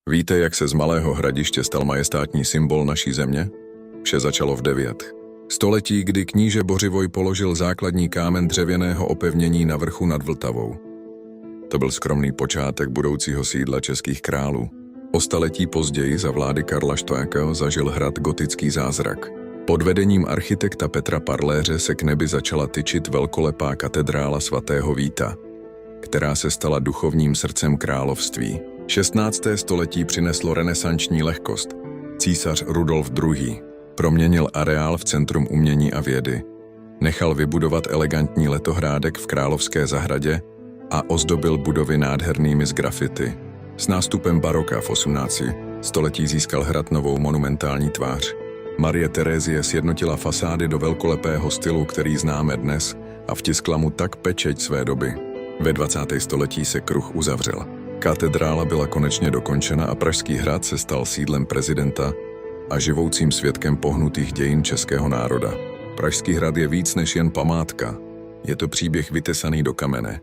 Víte, jak se z malého hradiště stal majestátní symbol naší země? Vše začalo v 9. století, kdy kníže Bořivoj položil základní kámen dřevěného opevnění na vrchu nad Vltavou. To byl skromný počátek budoucího sídla českých králů. O staletí později za vlády Karla IV. Zažil hrad gotický zázrak. Pod vedením architekta Petra Parléře se k nebi začala tyčit velkolepá katedrála svatého Víta, která se stala duchovním srdcem království. 16. století přineslo renesanční lehkost. Císař Rudolf II. Proměnil areál v centrum umění a vědy. Nechal vybudovat elegantní letohrádek v Královské zahradě a ozdobil budovy nádhernými sgrafity. S nástupem baroka v 18. století získal hrad novou monumentální tvář. Marie Terézie sjednotila fasády do velkolepého stylu, který známe dnes, a vtiskla mu tak pečeť své doby. Ve 20. století se kruh uzavřel. Katedrála byla konečně dokončena a Pražský hrad se stal sídlem prezidenta a živoucím svědkem pohnutých dějin českého národa. Pražský hrad je víc než jen památka. Je to příběh vytesaný do kamene.